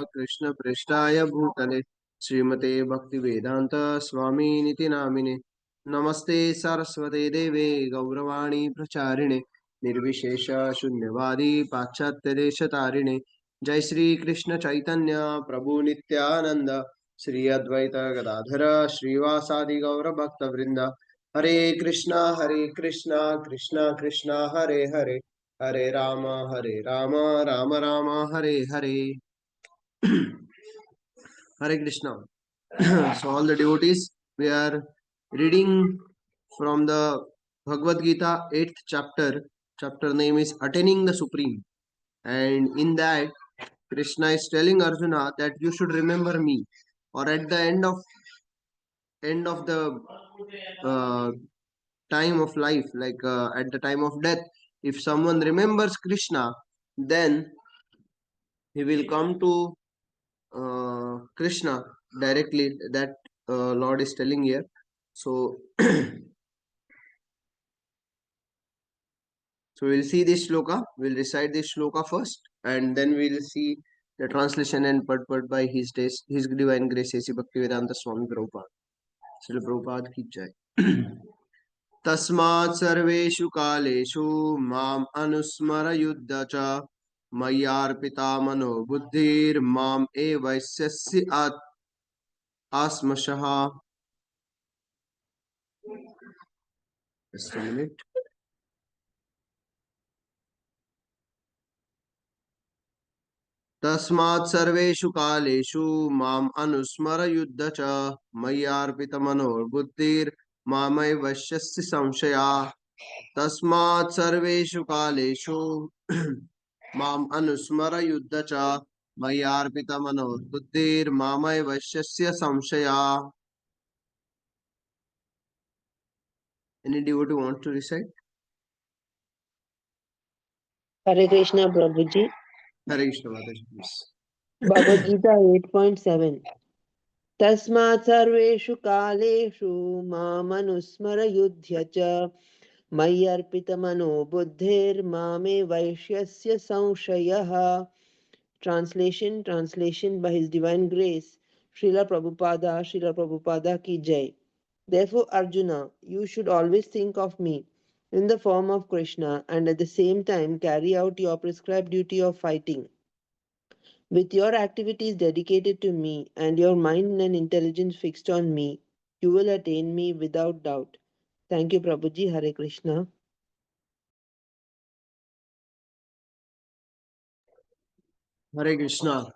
कृष्ण पृष्ठाय भूतले श्रीमते भक्तिवेदांत स्वामी निति नामिने नमस्ते सरस्वते देवे गौरवाणी प्रचारिणे निर्विशेष शून्यवादी पाश्चात्य देश तारिणे जय श्री कृष्ण चैतन्य प्रभु नित्यानंद श्री अद्वैत गदाधर श्रीवासादि गौर भक्त वृंद हरे कृष्णा कृष्णा कृष्णा हरे हरे हरे राम राम राम हरे हरे. Hare Krishna. So all the devotees, we are reading from the Bhagavad-gītā 8th chapter. Chapter name is Attaining the Supreme. And in that, Krishna is telling Arjuna that you should remember me. Or at the end of the time of life, like at the time of death, if someone remembers Krishna, then he will come to Krishna directly. That Lord is telling here. So, so we'll see this shloka. We'll recite this shloka first, and then we'll see the translation and purport by His Divine Grace, A.C. Bhaktivedanta Swami Prabhupada. Srila Prabhupada ki jai. तस्मात् सर्वेषु कालेषु माम् अनुस्मर युद्ध च मय्यार्पिता मनो बुद्धिर्माम् एवैष्यसि आस्मशः. Just a minute. तस्मात् सर्वेषु कालेषु माम् अनुस्मर युद्ध च मय्यार्पितमनो बुद्धिर्मामैवश्यस्य संशया. तस्मात् सर्वेषु कालेषु माम् अनुस्मर युद्ध च मय्यार्पितमनो बुद्धिर्मामैवश्यस्य संशया. Any devotee want to recite? Hare Krishna Prabhuji. Hare Krishna Mataji, please. Bhagavad Gita 8.7. Tasmat sarveshu kaleshu mamanusmara yudhya cha mayyarpitamano buddhir mame vaishyasya samshayah. Translation by His Divine Grace, Srila Prabhupada ki jai. Therefore, Arjuna, you should always think of me in the form of Krishna and at the same time carry out your prescribed duty of fighting. With your activities dedicated to me and your mind and intelligence fixed on me, you will attain me without doubt. Thank you, Prabhuji. Hare Krishna. Hare Krishna.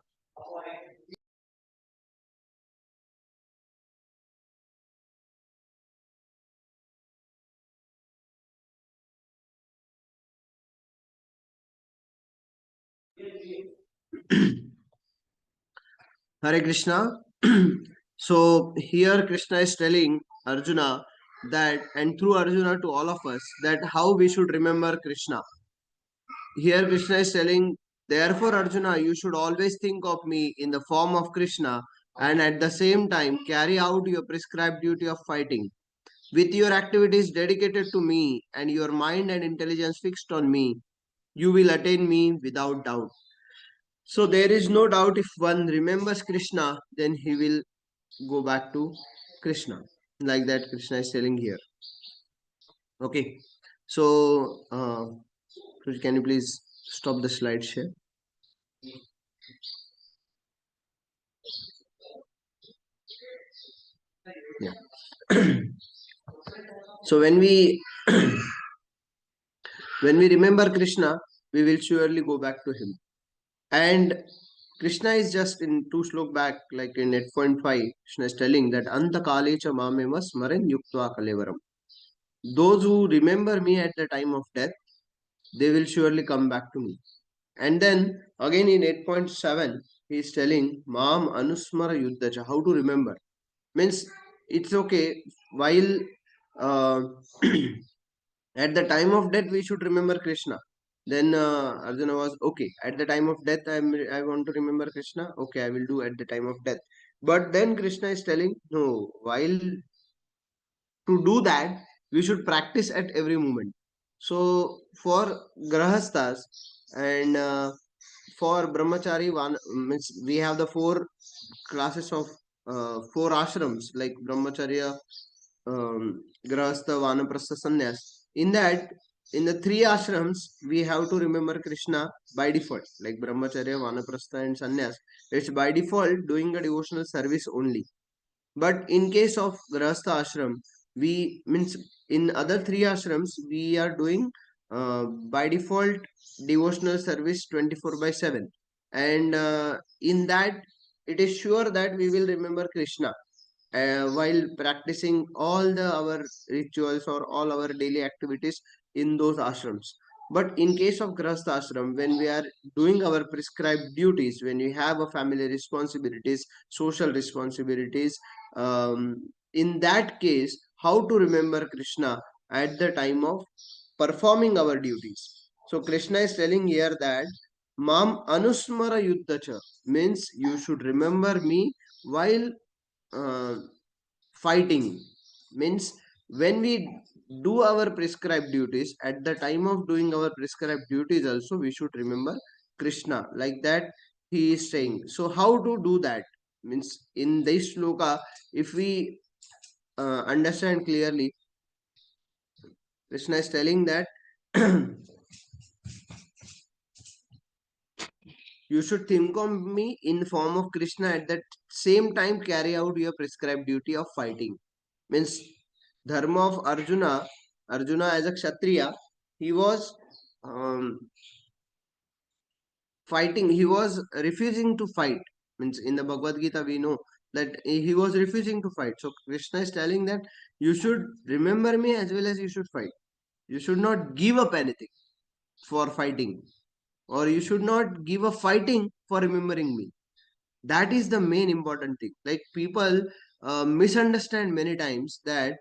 Hare Krishna. So here Krishna is telling Arjuna that, and through Arjuna to all of us, that how we should remember Krishna. Here Krishna is telling, therefore Arjuna, you should always think of me in the form of Krishna and at the same time carry out your prescribed duty of fighting. With your activities dedicated to me and your mind and intelligence fixed on me, you will attain me without doubt. So there is no doubt, if one remembers Krishna, then he will go back to Krishna. Like that Krishna is telling here. Okay. So can you please stop the slide share? Yeah. So when we remember Krishna, we will surely go back to him. And Krishna is just in 2 slok back, like in 8.5, Krishna is telling that Anta Kalecha Mamema Smaren Yuktva Kalevaram. Those who remember me at the time of death, they will surely come back to me. And then again in 8.7, he is telling Mam Anusmara Yuddhacha, how to remember. Means it's okay, while at the time of death we should remember Krishna. Then Arjuna was okay. At the time of death, I want to remember Krishna. Okay, I will do at the time of death. But then Krishna is telling, no, while to do that, we should practice at every moment. So for grahasthas and for brahmachari, one means we have the four classes of four ashrams like brahmacharya, grahastha, vanaprastha, sannyas. In that, in the three ashrams, we have to remember Krishna by default, like brahmacharya, vanaprastha, and sannyas. It's by default doing a devotional service only. But in case of grahastha ashram, we means in other three ashrams we are doing by default devotional service 24 by 7, and in that it is sure that we will remember Krishna while practicing all the our rituals or all our daily activities in those ashrams. But in case of grahastha ashram, when we are doing our prescribed duties, when we have a family responsibilities, social responsibilities, in that case, how to remember Krishna at the time of performing our duties? So Krishna is telling here that mam anusmara yuddhacha, means you should remember me while uh, fighting. Means when we do our prescribed duties, at the time of doing our prescribed duties also we should remember Krishna, like that he is saying. So how to do that? Means in this shloka, if we understand clearly, Krishna is telling that you should think of me in form of Krishna, at that same time carry out your prescribed duty of fighting. Means dharma of Arjuna, Arjuna as a Kshatriya, he was fighting, he was refusing to fight. Means in the Bhagavad-gītā we know that he was refusing to fight. So Krishna is telling that you should remember me as well as you should fight. You should not give up anything for fighting, or you should not give up fighting for remembering me. That is the main important thing. Like people misunderstand many times that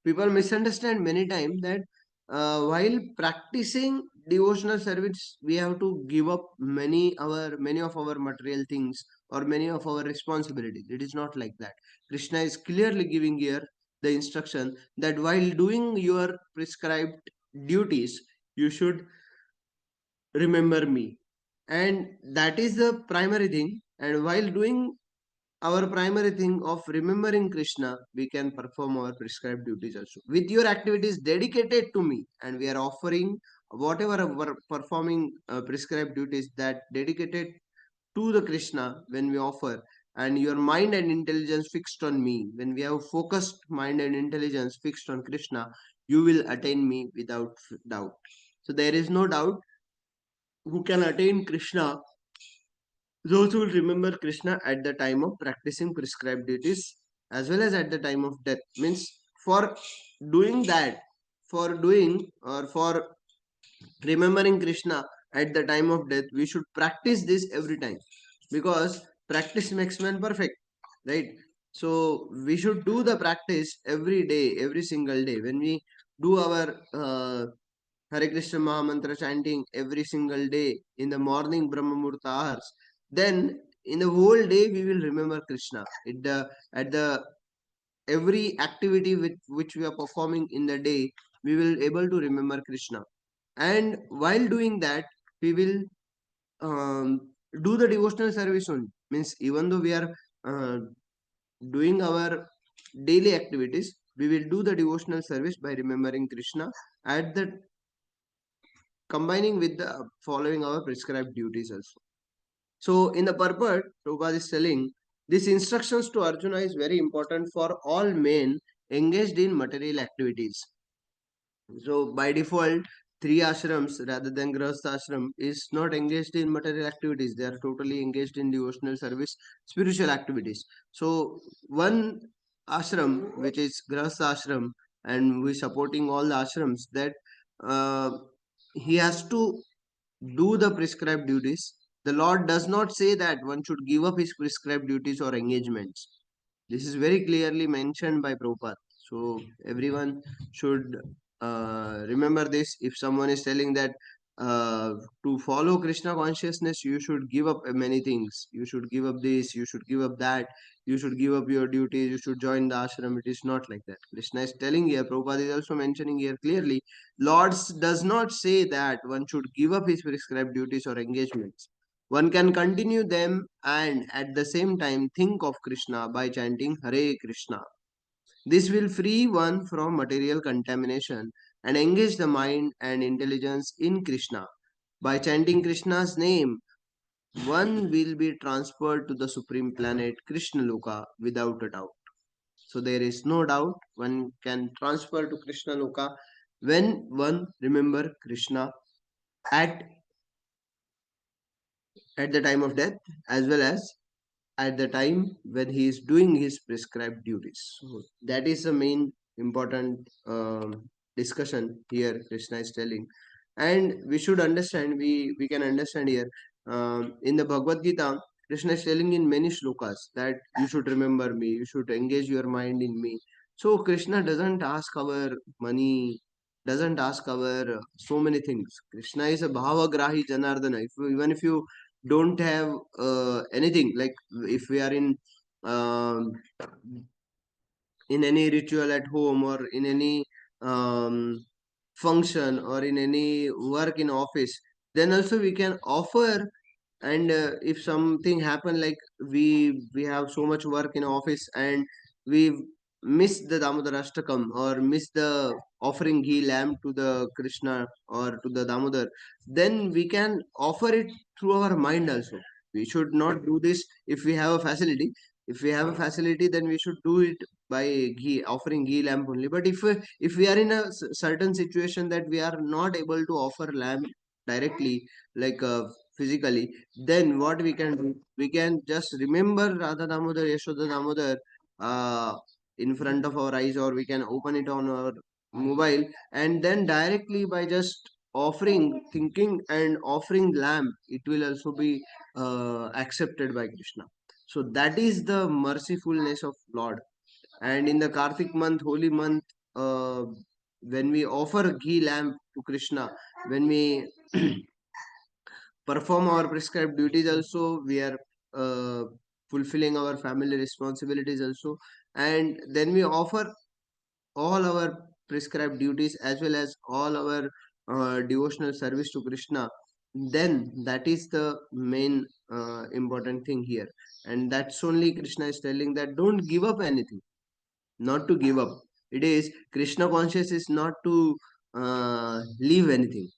people misunderstand many times that while practicing devotional service we have to give up many of our material things or many of our responsibilities. It is not like that. Krishna is clearly giving here the instruction that while doing your prescribed duties you should remember me, and that is the primary thing. And while doing our primary thing of remembering Krishna, we can perform our prescribed duties also. With your activities dedicated to me, and we are offering whatever our performing prescribed duties that dedicated to the Krishna when we offer, and your mind and intelligence fixed on me, when we have focused mind and intelligence fixed on Krishna, you will attain me without doubt. So there is no doubt who can attain Krishna, those who will remember Krishna at the time of practicing prescribed duties as well as at the time of death. Means for doing that, for doing or for remembering Krishna at the time of death, we should practice this every time, because practice makes man perfect, right? So we should do the practice every day, every single day. When we do our Hare Krishna Mahamantra chanting every single day in the morning Brahma Murta hours, then in the whole day we will remember Krishna. At the every activity which we are performing in the day, we will able to remember Krishna. And while doing that, we will do the devotional service only. Means even though we are uh, doing our daily activities, we will do the devotional service by remembering Krishna at the combining with the following our prescribed duties also. So in the purport, Prabhupada is telling these instructions to Arjuna is very important for all men engaged in material activities. So by default, three ashrams rather than grahastha ashram is not engaged in material activities. They are totally engaged in devotional service, spiritual activities. So one ashram, which is grahastha ashram, and we supporting all the ashrams, that uh, he has to do the prescribed duties. The Lord does not say that one should give up his prescribed duties or engagements. This is very clearly mentioned by Prabhupada. So everyone should remember this. If someone is telling that to follow Krishna consciousness, you should give up many things. You should give up this, you should give up that. you should give up your duties, you should join the ashram. It is not like that. Krishna is telling here, Prabhupada is also mentioning here clearly, Lord does not say that one should give up his prescribed duties or engagements. One can continue them and at the same time think of Krishna by chanting Hare Krishna. This will free one from material contamination and engage the mind and intelligence in Krishna. By chanting Krishna's name, one will be transferred to the supreme planet Krishna Loka without a doubt. So there is no doubt one can transfer to Krishna Loka when one remember Krishna at the time of death, as well as at the time when he is doing his prescribed duties. So that is the main important discussion here Krishna is telling. And we should understand, we can understand here in the Bhagavad Gita, Krishna is telling in many shlokas that you should remember me, you should engage your mind in me. So Krishna doesn't ask our money, doesn't ask our so many things. Krishna is a bhavagrahi Janardana. Even if you don't have anything, like if we are um, in any ritual at home, or in any um, function, or in any work in office, then also we can offer. And if something happen, like we have so much work in office and we miss the Damodarashtakam, or miss the offering ghee lamb to the Krishna or to the Damodar, then we can offer it through our mind also. We should not do this if we have a facility. If we have a facility, then we should do it by ghee, offering ghee lamb only. But if we are in a certain situation that we are not able to offer lamb directly, like physically, then what we can do, we can just remember Radha Damodar, Yashoda Damodar in front of our eyes, or we can open it on our mobile, and then directly by just offering, thinking and offering lamb, it will also be accepted by Krishna. So that is the mercifulness of Lord. And in the Kartik month, holy month, when we offer ghee lamp to Krishna, when we perform our prescribed duties also, we are uh, fulfilling our family responsibilities also, and then we offer all our prescribed duties as well as all our devotional service to Krishna, then that is the main important thing here. And that's only Krishna is telling, that don't give up anything. Not to give up, it is Krishna conscious is not to leave anything,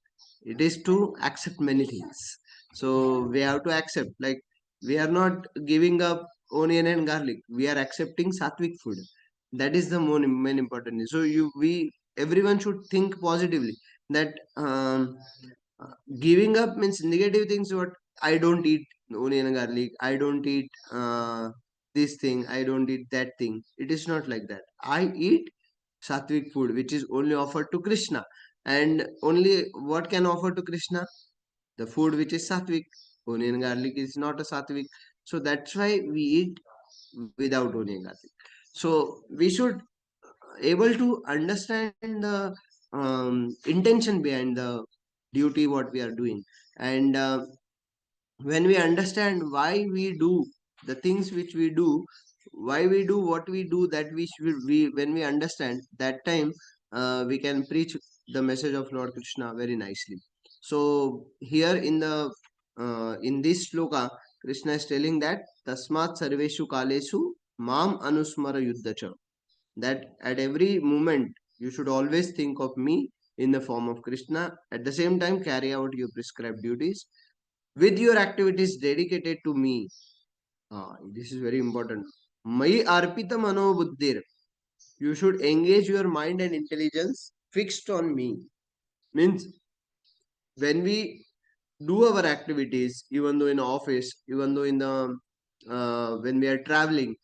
it is to accept many things. So we have to accept, like we are not giving up onion and garlic, we are accepting sattvic food. That is the main important thing. So we everyone should think positively, that giving up means negative things. What, I don't eat onion and garlic, I don't eat this thing, I don't eat that thing. It is not like that. I eat sattvic food, which is only offered to Krishna. And only what can offer to Krishna? The food which is sattvic. Onion and garlic is not a sattvic. So that's why we eat without onion and garlic. So we should able to understand the intention behind the duty what we are doing. And when we understand why we do the things which we do, why we do what we do, that we should, we when we understand that time, we can preach the message of Lord Krishna very nicely. So here in this shloka, Krishna is telling that tasmat sarveshu kaleshu mam anusmara yuddhacha, that at every moment you should always think of me in the form of Krishna. At the same time, carry out your prescribed duties with your activities dedicated to me. This is very important. Mai arpita mano buddhir. You should engage your mind and intelligence fixed on me. Means when we do our activities, even though in office, even though in the when we are traveling,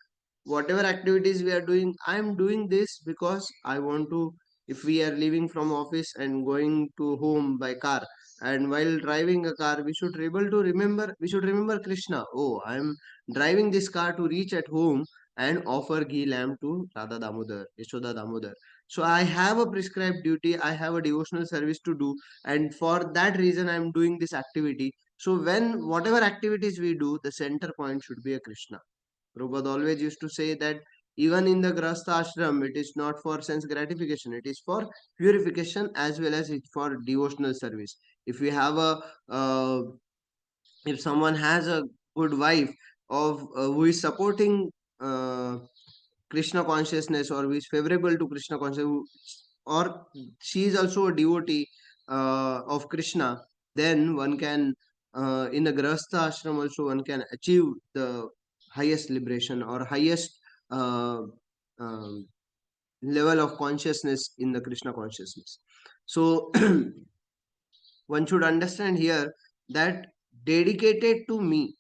whatever activities we are doing, I am doing this because I want to. If we are leaving from office and going to home by car, and while driving a car, we should be able to remember, we should remember Krishna. Oh, I am driving this car to reach at home and offer ghee lamb to Radha Damodar, Yashoda Damodar. So I have a prescribed duty, I have a devotional service to do, and for that reason I am doing this activity. So when whatever activities we do, the center point should be a Krishna. Prabhupada always used to say that even in the Grahastha ashram, it is not for sense gratification, it is for purification as well as it's for devotional service. If we have a if someone has a good wife of who is supporting uh, Krishna consciousness, or who is favorable to Krishna consciousness, or she is also a devotee of Krishna, then one can, in the Grahastha ashram also, one can achieve the highest liberation or highest uh, um, level of consciousness in the Krishna consciousness. So, one should understand here that dedicated to me,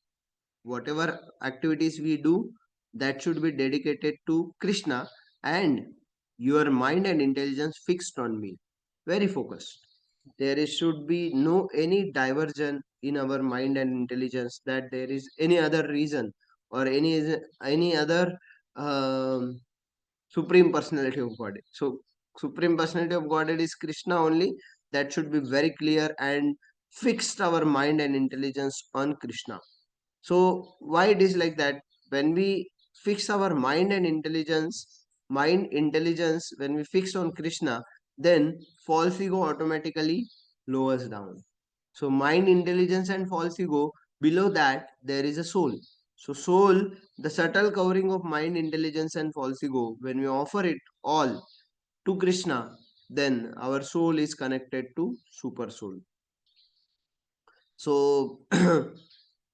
whatever activities we do, that should be dedicated to Krishna, and your mind and intelligence fixed on me, very focused. There should be no any diversion in our mind and intelligence, that there is any other reason or any other um, supreme personality of Godhead. So supreme personality of Godhead is Krishna only. That should be very clear and fixed our mind and intelligence on Krishna. So why it is like that? When we fix our mind intelligence, when we fix on Krishna, then false ego automatically lowers down. So mind intelligence and false ego, below that there is a soul. So soul, the subtle covering of mind intelligence and false ego, when we offer it all to Krishna, then our soul is connected to super soul. So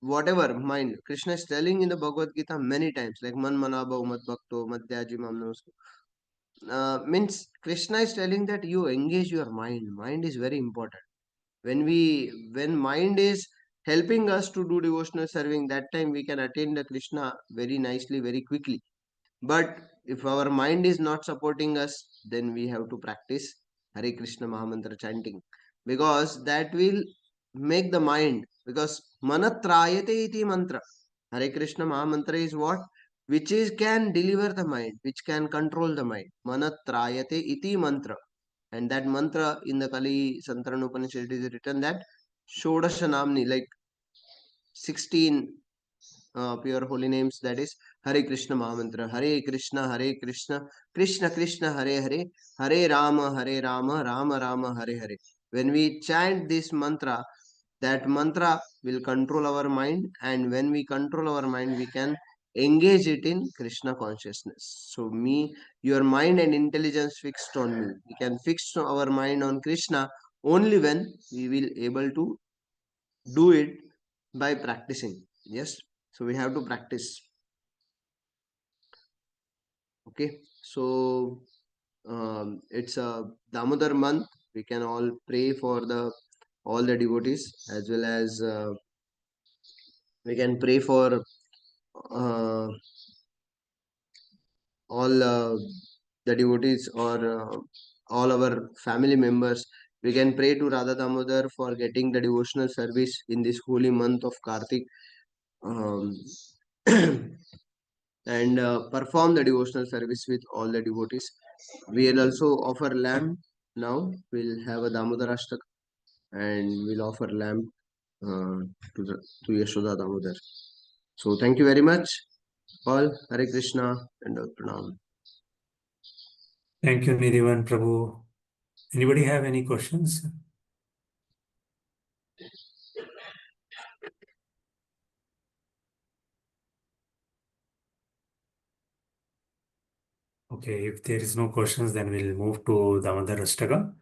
whatever mind, Krishna is telling in the Bhagavad Gita many times, like man manabhav mad bhakto madhyaji mam namasko. Means Krishna is telling that you engage your mind. Mind is very important. When mind is helping us to do devotional serving, that time we can attain the Krishna very nicely, very quickly. But if our mind is not supporting us, then we have to practice Hare Krishna Mahamantra chanting, because that will make the mind, because manatrayate iti mantra. Hare Krishna Mahamantra is what? Which is can deliver the mind, which can control the mind. Manatrayate iti mantra. And that mantra in the Kali Santaran Upanishad is written that Shodasha Namni, like 16 pure holy names, that is Hare Krishna Mahamantra. Hare Krishna, Krishna Krishna, Hare Hare, Hare Rama, Rama Rama, Hare Hare. When we chant this mantra, that mantra will control our mind, and when we control our mind, we can engage it in Krishna consciousness. So your mind and intelligence fixed on me. We can fix our mind on Krishna only when we will able to do it by practicing. Yes, so we have to practice. Okay, so it's a Damodar month. We can all pray for all the devotees, as well as we can pray for uh, all the devotees, or all our family members. We can pray to Radha Damodar for getting the devotional service in this holy month of Kartik. Um, and perform the devotional service with all the devotees. We will also offer lamb now. We'll have a Damodar Ashtaka, and we'll offer lamb uh, to Yashoda Damodar. So thank you very much, all. Hare Krishna and Pranam. Thank you, Nidhivan Prabhu. Anybody have any questions? Okay, if there is no questions, then we'll move to Damodar Ashtaka.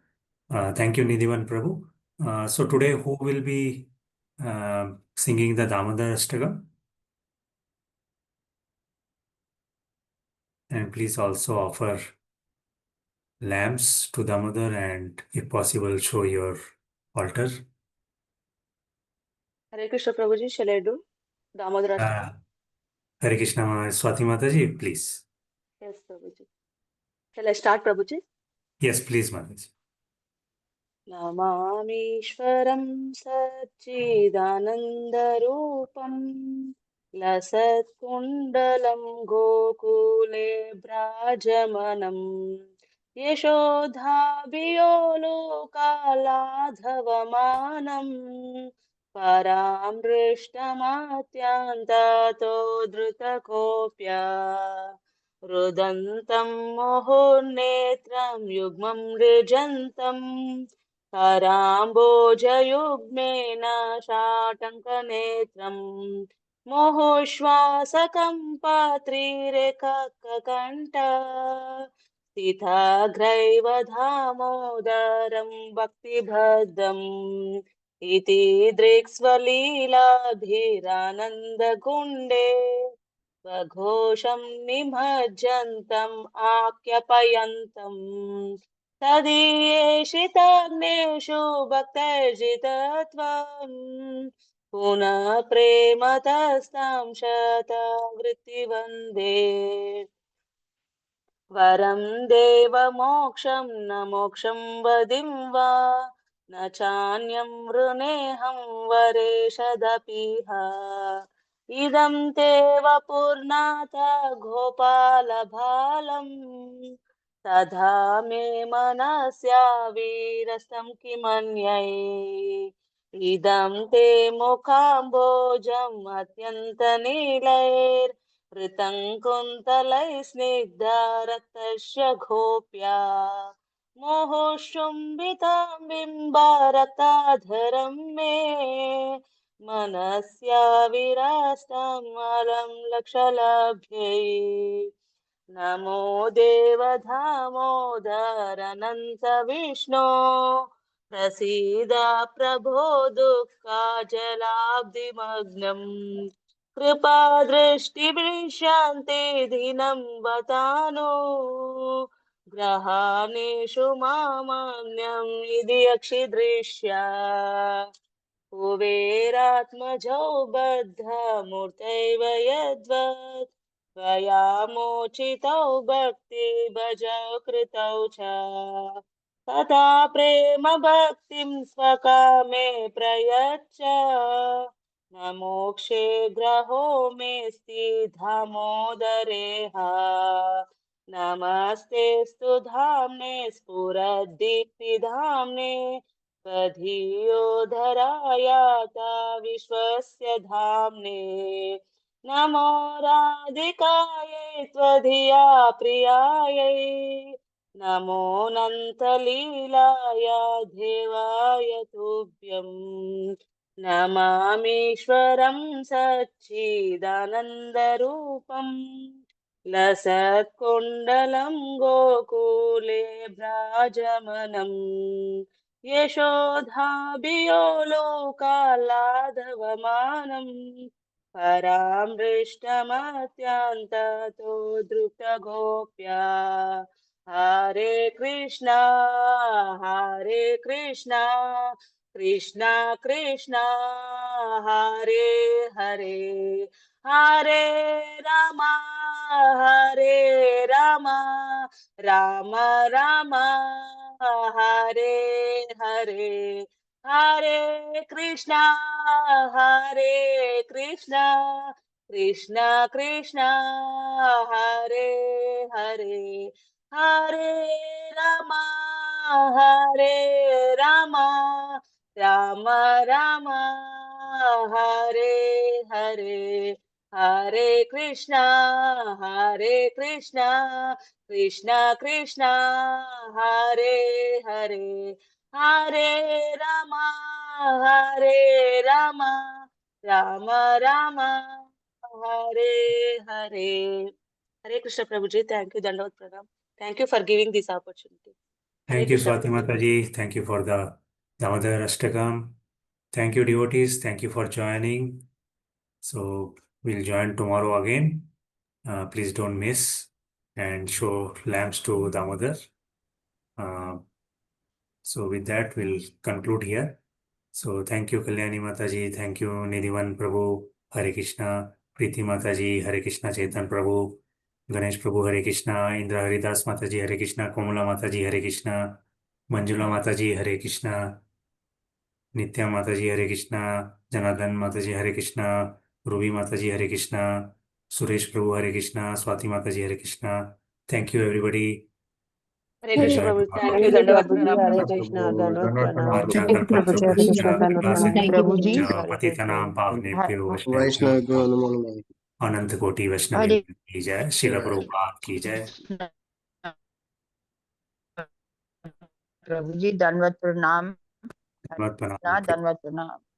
Thank you, Nidhivan Prabhu. So today, who will be singing the Damodar Ashtaka? And please also offer lamps to Damodar, and if possible, show your altar. Hare Krishna Prabhuji, shall I do Damodar Ashtaka? Hare Krishna, Swati Mataji, please. Yes, Prabhuji. Shall I start, Prabhuji? Yes, please, Mataji. Namamishwaram Satchidanandarupam Lasatkundalam Gokule Brajamanam Yashodhabhiyolokaladhavamanam परामृष्टमात्यान्तातो धृतकोऽप्य रुदन्तं मुहुर्नेत्रं युग्मं मृजन्तं कराम्बोजयुग्मेन शाटङ्कनेत्रं मुहुश्वासकं पात्रीरेककण्ठ स्थिताग्रैव दामोदरं भक्तिभद्रम् इति दृक्स्वलीलाभिरानन्दकुण्डे स्वघोषं निमज्जन्तम् आख्यापयन्तम् तदीयेषिताग्नेषु भक्तर्जितत्वम् पुनः प्रेमतस्तां शतवृत्तिवन्दे वरं देवमोक्षं न मोक्षं वदिं वा न चान्यं वृणेऽहं वरेशदपीह इदं ते वपुर्नाथ गोपालबालम् तथा मे मनस्यावीरस्तं किमन्यै इदं ते मुखाम्बोजम् अत्यन्तनीलैर्हृतं कुन्तलैः स्निग्धरक्तस्य गोप्या मोहुशुम्भितं बिम्बरक्ताधरं मे मनस्याविरस्तम् अलं लक्षलभ्यै नमो देवदामोदरनन्त विष्णो प्रसीद प्रभो दुःखजलाब्धिमग्नम् कृपादृष्टिभिशान्ते दीनं वतानो ग्रहाणेषु मामन्यम् इति यक्षिदृश्या कुबेरात्मजौ बद्धमूर्तैव यद्वत् त्वया मोचितौ भक्तिभजौ कृतौ च तथा प्रेम भक्तिं स्वकामे प्रयच्छ न मोक्षे ग्रहो मेऽस्ति दामोदरेह नमस्तेऽस्तु धाम्ने स्फुरद्दीप्तिधाम्ने तधियोधरायाता विश्वस्य धाम्ने नमो राधिकायै त्वधिया प्रियायै नमो नन्तलीलाय देवाय तुभ्यम् नमामीश्वरं सच्चिदानन्दरूपम् लसत्कुण्डलं गोकुले भ्राजमनम् यशोधाभियो लोकालाधवमानम् परामृष्टमत्यन्ततो द्रुतगोप्या हरे कृष्णा कृष्णा कृष्णा हरे हरे हरे रामा राम राम हरे हरे हरे कृष्णा कृष्णा कृष्णा हरे हरे हरे राम राम राम हरे हरे हरे कृष्णा कृष्णा कृष्णा हरे हरे हरे राम राम राम हरे हरे हरे कृष्ण प्रभु जी थैंक यू दंडवत प्रणाम thank you for giving this opportunity Hare Thank you, Krishna Swati प्रभु जी Mataji. Thank you for the Damodar Ashtakam. Thank you, devotees. Thank you for joining. So we'll join tomorrow again. Please don't miss and show lamps to Damodar. So with that, we'll conclude here. So thank you, Kalyani Mataji. Thank you, Nidhivan Prabhu. Hare Krishna. Preeti Mataji. Hare Krishna. Chetan Prabhu. Ganesh Prabhu. Hare Krishna. Indra Haridas Mataji. Hare Krishna. Komala Mataji. Hare Krishna. Manjula Mataji. Hare Krishna. Nitya Mataji. Hare Krishna. Janardhan Mataji. Hare Krishna. Ruby Mataji. Hare Krishna. Suresh Prabhu. Hare Krishna. Swati Mataji. Hare Krishna. Thank you, everybody. Hare जय Krishna जय Prabhu, thank you, Thank you, Dandavat Prabhuji. Pranam Hare Prabhuji. Krishna. Dandavat Pranam. Acharya Prabhuji, Hare Krishna, Dandavat Pranam. Das Prabhuji. Hare पतितनां Krishna. पावनेभ्यो वैष्णव वैष्णवेभ्यो नमो नमः। अनंत कोटि वैष्णव Hare की जय। शिल प्रभुपाद की जय। Prabhuji, Dandavat Pranam. धन्यवाद प्रणाम। Dandavat Pranam.